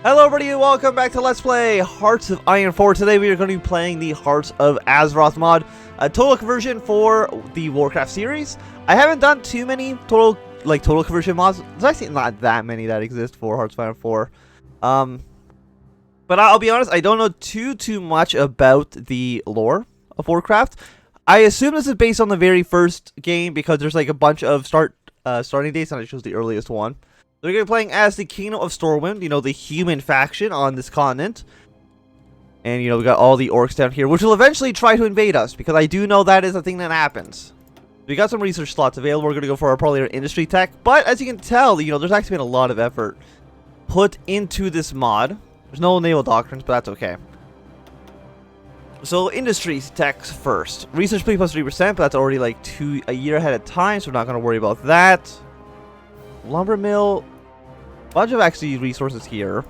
Hello everybody and welcome back to Let's Play Hearts of Iron 4. Today we are going to be playing the Hearts of Azeroth mod, a total conversion for the Warcraft series. I haven't done too many total conversion mods. There's actually not that many that exist for Hearts of Iron 4. But I'll be honest, I don't know too much about the lore of Warcraft. I assume this is based on the very first game because there's like a bunch of starting dates and I chose the earliest one. They're going to be playing as the Kingdom of Stormwind, you know, the human faction on this continent. And, you know, we got all the orcs down here, which will eventually try to invade us, because I do know that is a thing that happens. We got some research slots available. We're going to go for probably our industry tech. But, as you can tell, you know, there's actually been a lot of effort put into this mod. There's no naval doctrines, but that's okay. So, industry techs first. Research speed plus 3%, but that's already like a year ahead of time, so we're not going to worry about that. Lumber mill. Bunch of actually resources here.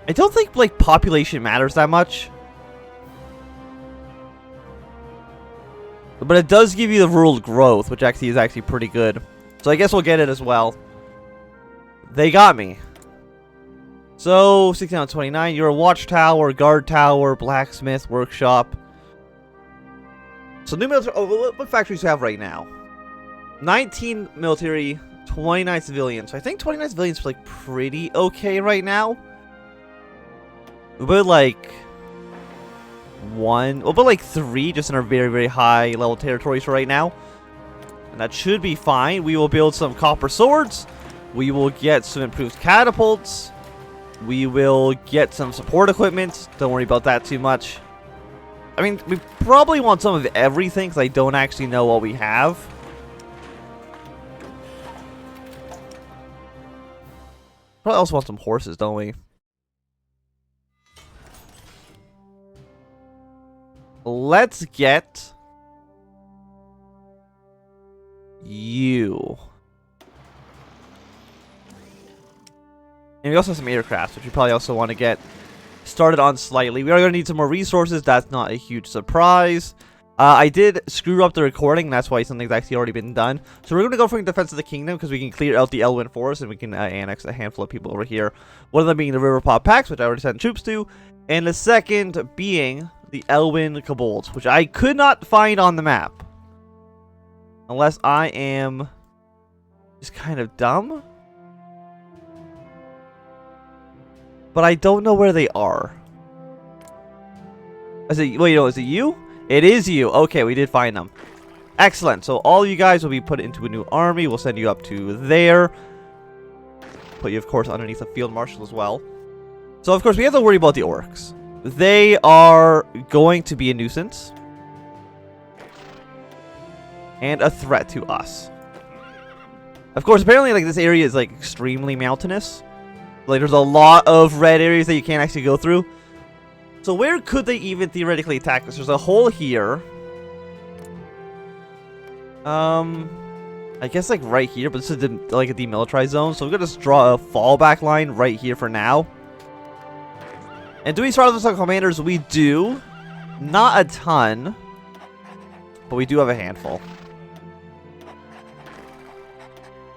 I don't think like population matters that much, but it does give you the rural growth, which actually is pretty good. So I guess we'll get it as well. They got me. So 16 out of 29. You're a watchtower, guard tower, blacksmith, workshop. So new military. Oh, what factories do you have right now? 19 military, 29 civilians. So I think 29 civilians are like pretty okay right now. But like we'll put like 3 just in our very high level territories right now. And that should be fine. We will build some copper swords. We will get some improved catapults. We will get some support equipment. Don't worry about that too much. I mean, we probably want some of everything because I don't actually know what we have. Probably also want some horses, don't we? Let's get you. And we also have some aircrafts, which we probably also want to get started on slightly. We are going to need some more resources. That's not a huge surprise. I did screw up the recording. That's why something's actually already been done. So we're going to go for Defense of the Kingdom because we can clear out the Elwynn Forest and we can annex a handful of people over here. One of them being the Riverpaw Packs, which I already sent troops to. And the second being the Elwynn Kobolds, which I could not find on the map. Unless I am just kind of dumb. But I don't know where they are. Is it you? It is you. Okay, we did find them. Excellent. So all of you guys will be put into a new army. We'll send you up to there. Put you, of course, underneath the field marshal as well. So, of course, we have to worry about the orcs. They are going to be a nuisance. And a threat to us. Of course, apparently, like, this area is, like, extremely mountainous. Like, there's a lot of red areas that you can't actually go through. So where could they even theoretically attack us? There's a hole here. I guess like right here, but this is like a demilitarized zone. So we're gonna just draw a fallback line right here for now. And do we start with some commanders? We do. Not a ton. But we do have a handful.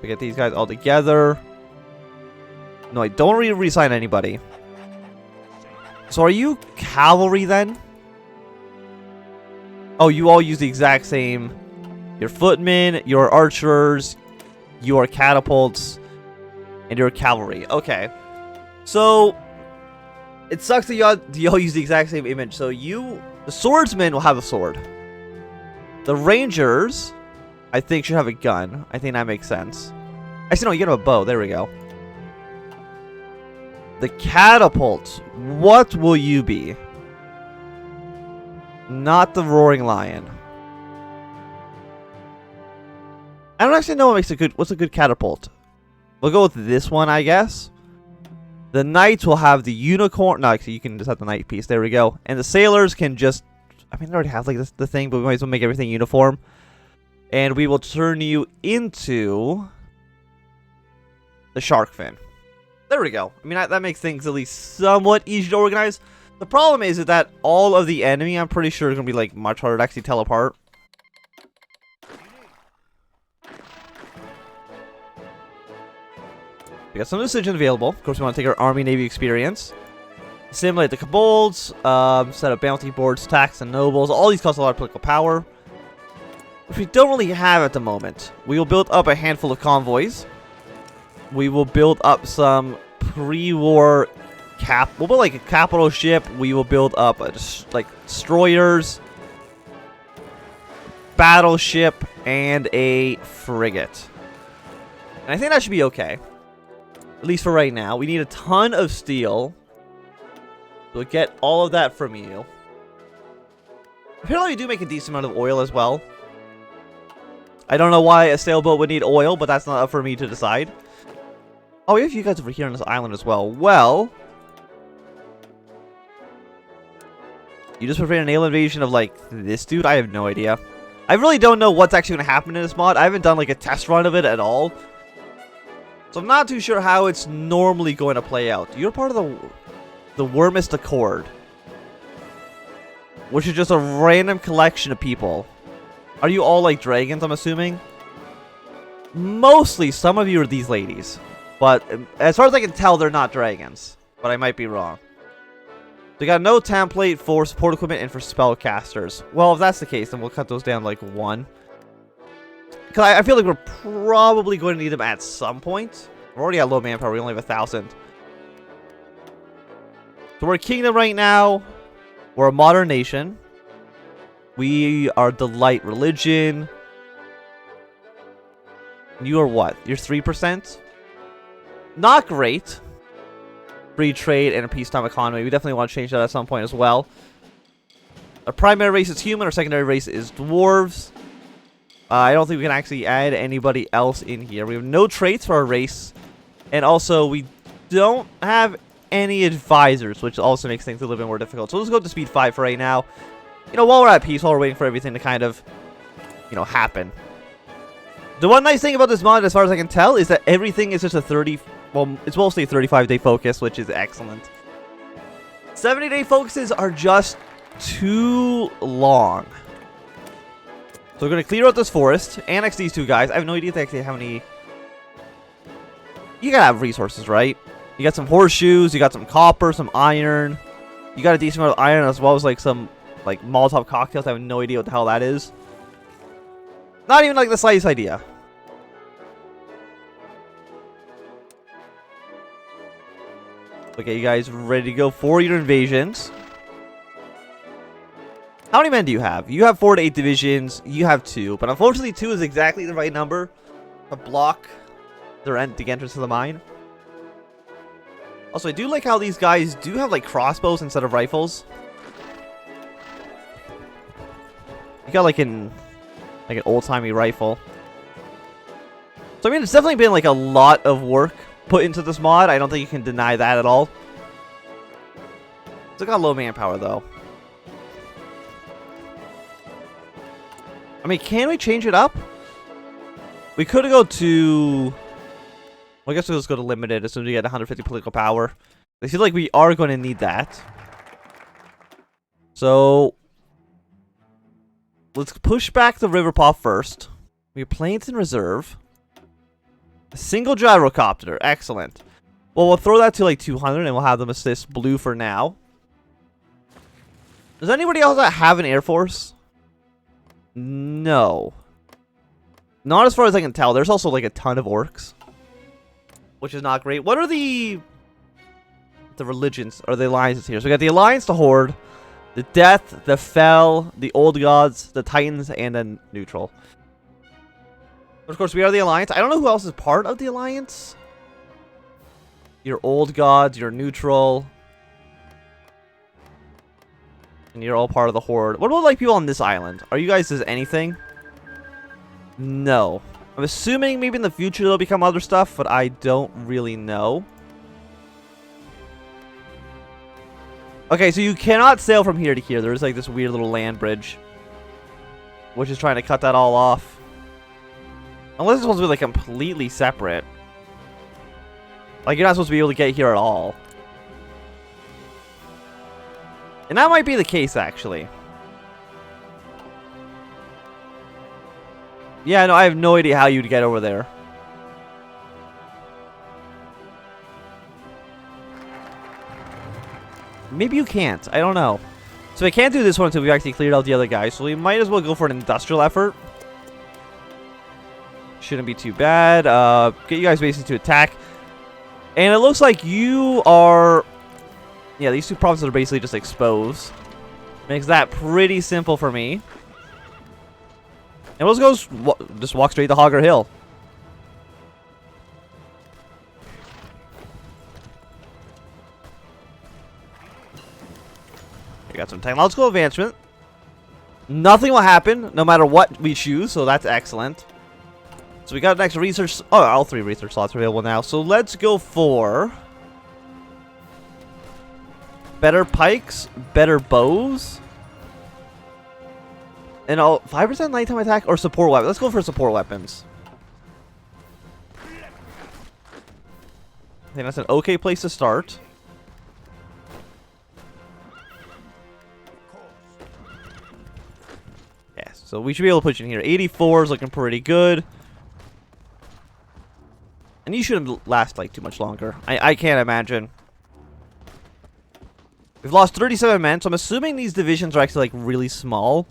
We get these guys all together. No, I don't reassign anybody. So are you cavalry then? Oh, you all use the exact same. Your footmen, your archers, your catapults, and your cavalry. Okay. So it sucks that you all use the exact same image. So the swordsmen will have a sword. The rangers, I think, should have a gun. I think that makes sense. Actually, no, you get a bow. There we go. The catapult. What will you be? Not the roaring lion. I don't actually know what makes a good. What's a good catapult? We'll go with this one, I guess. The knights will have the unicorn. No, actually, you can just have the knight piece. There we go. And the sailors can just. I mean, they already have like the thing, but we might as well make everything uniform. And we will turn you into the shark fin. There we go. I mean, that makes things at least somewhat easier to organize. The problem is that all of the enemy, I'm pretty sure, is going to be like much harder to actually tell apart. We got some decisions available. Of course, we want to take our Army Navy experience. Assimilate the kobolds, set up bounty boards, tax the nobles. All these cost a lot of political power, which we don't really have at the moment. We will build up a handful of convoys. We will build up some pre-war we'll build like a capital ship. We will build up like destroyers, battleship, and a frigate. And I think that should be okay. At least for right now. We need a ton of steel. We'll get all of that from you. Apparently we do make a decent amount of oil as well. I don't know why a sailboat would need oil, but that's not up for me to decide. Oh, we have you guys over here on this island as well. Well, you just prepared a naval invasion of, like, this dude? I have no idea. I really don't know what's actually going to happen in this mod. I haven't done, like, a test run of it at all. So I'm not too sure how it's normally going to play out. You're part of the Wormist Accord, which is just a random collection of people. Are you all, like, dragons, I'm assuming? Mostly, some of you are these ladies. But as far as I can tell, they're not dragons. But I might be wrong. They got no template for support equipment and for spellcasters. Well, if that's the case, then we'll cut those down like 1. Because I feel like we're probably going to need them at some point. We're already at low manpower. We only have 1,000. So we're a kingdom right now. We're a modern nation. We are the light religion. You are what? You're 3%? Not great. Free trade and a peacetime economy. We definitely want to change that at some point as well. Our primary race is human. Our secondary race is dwarves. I don't think we can actually add anybody else in here. We have no traits for our race. And also, we don't have any advisors, which also makes things a little bit more difficult. So let's go to speed 5 for right now. You know, while we're at peace, while we're waiting for everything to kind of, you know, happen. The one nice thing about this mod, as far as I can tell, is that everything is just a well, it's mostly a 35-day focus, which is excellent. 70-day focuses are just too long. So we're going to clear out this forest, annex these 2 guys. I have no idea exactly how many... You gotta have resources, right? You got some horseshoes, you got some copper, some iron. You got a decent amount of iron as well as like some like Molotov cocktails. I have no idea what the hell that is. Not even like the slightest idea. Okay, you guys ready to go for your invasions? How many men do you have? You have 4 to 8 divisions. You have 2. But unfortunately, 2 is exactly the right number to block the entrance to the mine. Also, I do like how these guys do have, like, crossbows instead of rifles. You got, like, an old-timey rifle. So, I mean, it's definitely been, like, a lot of work put into this mod. I don't think you can deny that at all. Still got low manpower, though. I mean, can we change it up? We could go to... Well, I guess we'll just go to limited as soon as we get 150 political power. I feel like we are going to need that. So... let's push back the river paw first. We have planes in reserve. A single gyrocopter. Excellent. Well, we'll throw that to like 200 and we'll have them assist blue for now. Does anybody else have an air force? No. Not as far as I can tell. There's also like a ton of orcs, which is not great. What are the religions or the alliances here? So we got the alliance, the Horde, the Death, the Fel, the Old Gods, the Titans, and then neutral. Of course, we are the Alliance. I don't know who else is part of the Alliance. Your Old Gods, your Neutral. And you're all part of the Horde. What about, like, people on this island? Are you guys as anything? No. I'm assuming maybe in the future they'll become other stuff, but I don't really know. Okay, so you cannot sail from here to here. There's, like, this weird little land bridge, which is trying to cut that all off. Unless it's supposed to be, like, completely separate. Like, you're not supposed to be able to get here at all. And that might be the case, actually. Yeah, no, I have no idea how you'd get over there. maybe you can't. I don't know. So we can't do this one until we've actually cleared out the other guys. So we might as well go for an industrial effort. Shouldn't be too bad. Get you guys basically to attack. And it looks like you are... Yeah, these two provinces are basically just exposed. Makes that pretty simple for me. And we'll just go... Just walk straight to Hogger Hill. We got some technological advancement. Nothing will happen no matter what we choose, so that's excellent. So we got an extra research... Oh, all 3 research slots are available now. So let's go for... better pikes, better bows. And 5% nighttime attack or support weapons. Let's go for support weapons. I think that's an okay place to start. Yeah, so we should be able to put you in here. 84 is looking pretty good. And you shouldn't last like too much longer. I can't imagine. We've lost 37 men, so I'm assuming these divisions are actually like really small.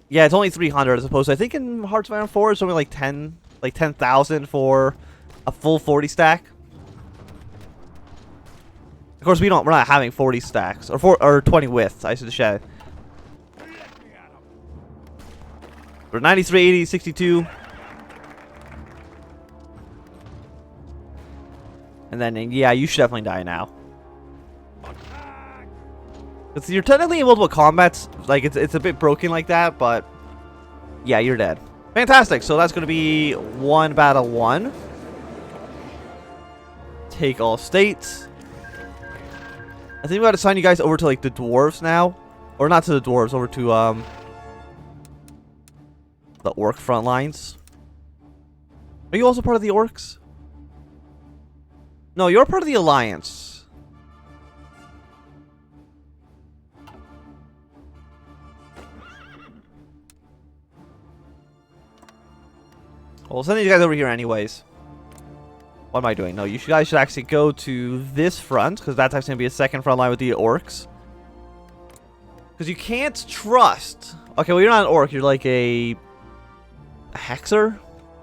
Yeah, it's only 300 as opposed to, I think in Hearts of Iron 4 it's only like 10,000 for a full 40 stack. Of course, we're not having 40 stacks or 20 widths. I should say. We're 93, 80, 62. And then, yeah, you should definitely die now. You're technically in multiple combats. Like, it's a bit broken like that, but... Yeah, you're dead. Fantastic. So that's going to be 1 battle 1. Take all states. I think we got to assign you guys over to, like, the dwarves now. Or not to the dwarves, over to, the orc front lines. Are you also part of the orcs? No, you're part of the alliance. Well, we'll send these guys over here anyways. What am I doing? No, you guys should actually go to this front, because that's actually going to be a second front line with the orcs. Because you can't trust... Okay, well, you're not an orc. You're like a hexer?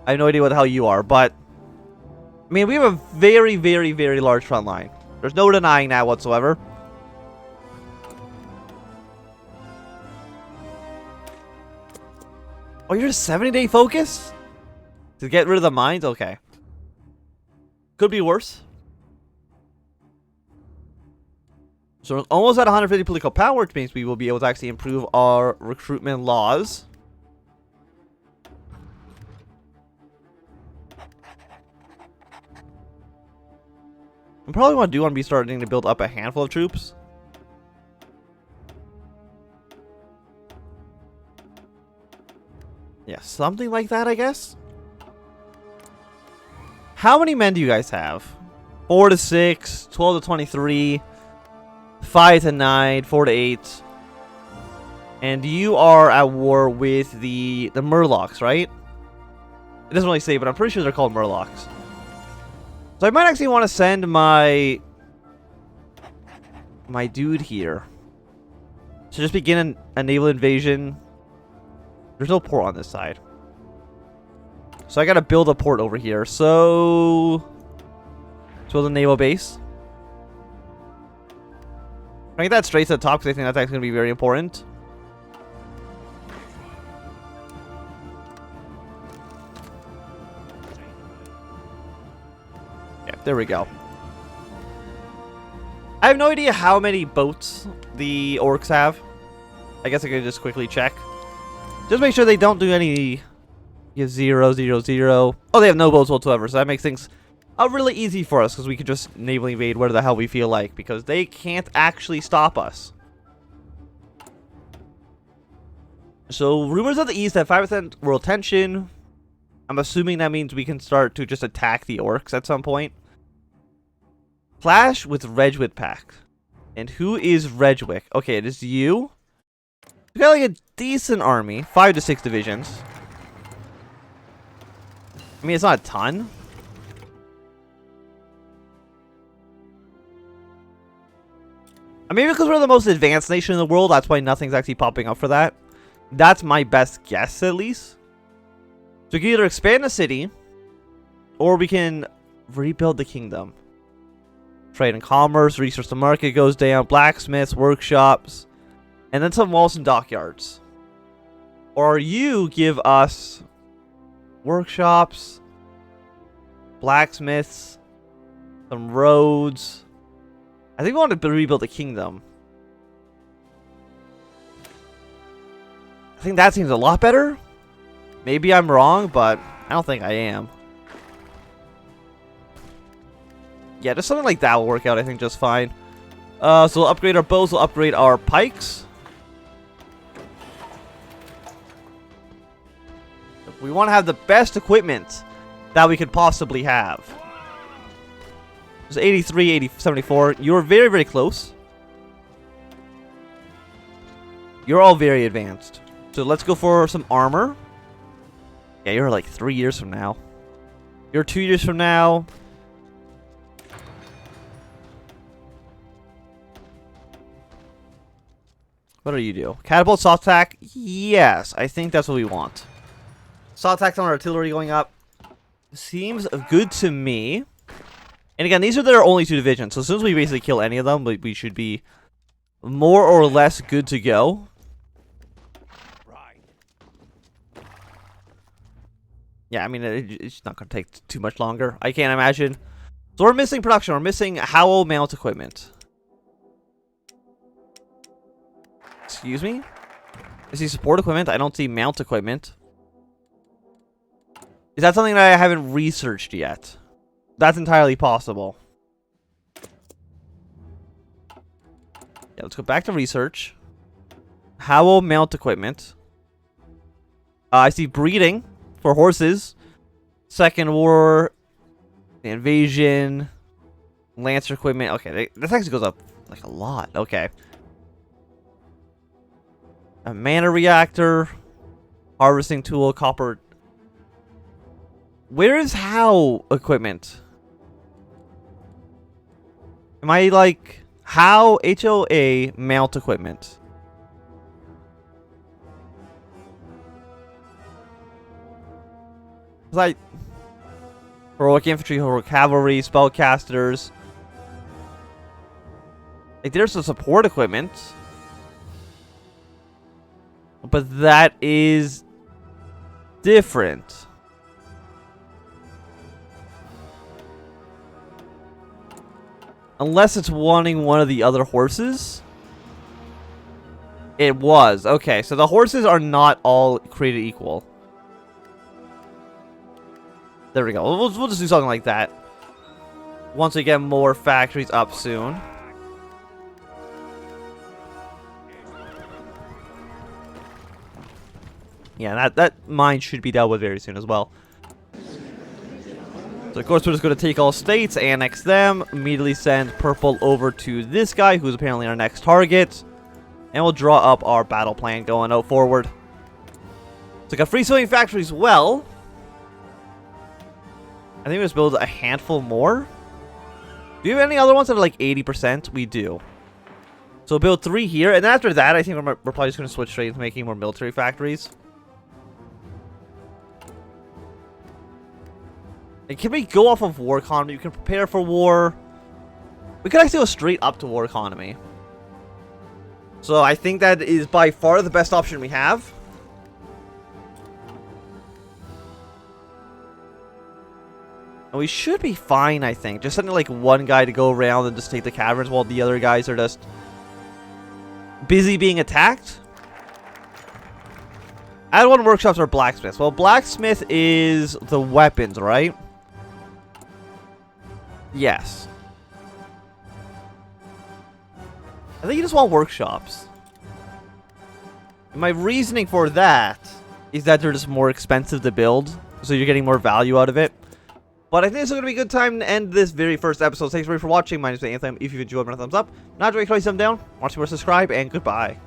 I have no idea what the hell you are, but... I mean, we have a very, very, very large front line. There's no denying that whatsoever. Oh, you're a 70-day focus? To get rid of the mines? Okay. Could be worse. So we're almost at 150 political power, which means we will be able to actually improve our recruitment laws. I probably want to be starting to build up a handful of troops. Yeah, something like that, I guess. How many men do you guys have? 4 to 6, 12 to 23, 5 to 9, 4 to 8. And you are at war with the Murlocs, right? It doesn't really say, but I'm pretty sure they're called Murlocs. So I might actually want to send my dude here to just begin a naval invasion. There's no port on this side. So I gotta build a port over here. So build a naval base. I get that straight to the top because I think that's actually gonna be very important. Yeah, there we go. I have no idea how many boats the orcs have. I guess I could just quickly check. Just make sure they don't do any 0, 0, 0. Oh, they have no boats whatsoever, so that makes things really easy for us because we could just naval invade where the hell we feel like because they can't actually stop us. So, rumors of the east have 5% world tension. I'm assuming that means we can start to just attack the orcs at some point. Clash with Redgewick pack. And who is Redgewick? Okay, it is you. You got like a decent army. 5 to 6 divisions. I mean, it's not a ton. Maybe because we're the most advanced nation in the world, that's why nothing's actually popping up for that. That's my best guess, at least. So we can either expand the city, or we can rebuild the kingdom. Trade and commerce, resource to market goes down, blacksmiths, workshops, and then some walls and dockyards. Or you give us workshops, blacksmiths, some roads. I think we want to rebuild the kingdom. I think that seems a lot better. Maybe I'm wrong, but I don't think I am. Yeah, just something like that will work out, I think, just fine. So we'll upgrade our bows, we'll upgrade our pikes. We want to have the best equipment that we could possibly have. It's 83, 80, 74. You're very, very close. You're all very advanced. So let's go for some armor. Yeah, you're like 3 years from now. You're 2 years from now. What do you do? Catapult, soft attack? Yes, I think that's what we want. Soft attack on artillery going up. Seems good to me. And again, these are their only 2 divisions. So as soon as we basically kill any of them, we should be more or less good to go. Yeah, I mean, it's not going to take too much longer. I can't imagine. So we're missing production. We're missing Howl mount equipment. Excuse me? I see support equipment. I don't see mount equipment. Is that something that I haven't researched yet? That's entirely possible. Yeah, let's go back to research. Howl mount equipment. I see breeding for horses. Second war. The invasion. Lancer equipment. Okay, this actually goes up like a lot. Okay. A mana reactor. Harvesting tool. Copper. Where is Howl equipment? Am I like Howl HOA mount equipment? Like heroic infantry, heroic cavalry, spellcasters. Like there's some support equipment, but that is different. Unless it's wanting one of the other horses. It was. Okay, so the horses are not all created equal. There we go. We'll just do something like that. Once we get more factories up soon. Yeah, that mine should be dealt with very soon as well. So of course we're just going to take all states, annex them, immediately send purple over to this guy who's apparently our next target. And we'll draw up our battle plan going out forward. So we got free civilian factories. Well, I think we just build a handful more. Do you have any other ones that are like 80%? We do. So we'll build 3 here. And then after that, I think we're probably just going to switch straight into making more military factories. And can we go off of war economy? We can prepare for war. We could actually go straight up to war economy. So I think that is by far the best option we have. And we should be fine, I think. Just sending like one guy to go around and just take the caverns while the other guys are just busy being attacked. Add 1 workshops or blacksmiths. Well, blacksmith is the weapons, right? Yes. I think you just want workshops. And my reasoning for that is that they're just more expensive to build, so you're getting more value out of it. But I think this is going to be a good time to end this very first episode. Thanks everybody for watching. My name is Anthem. If you enjoyed, give it a thumbs up. Not enjoying, thumb down. Watch more, subscribe, and goodbye.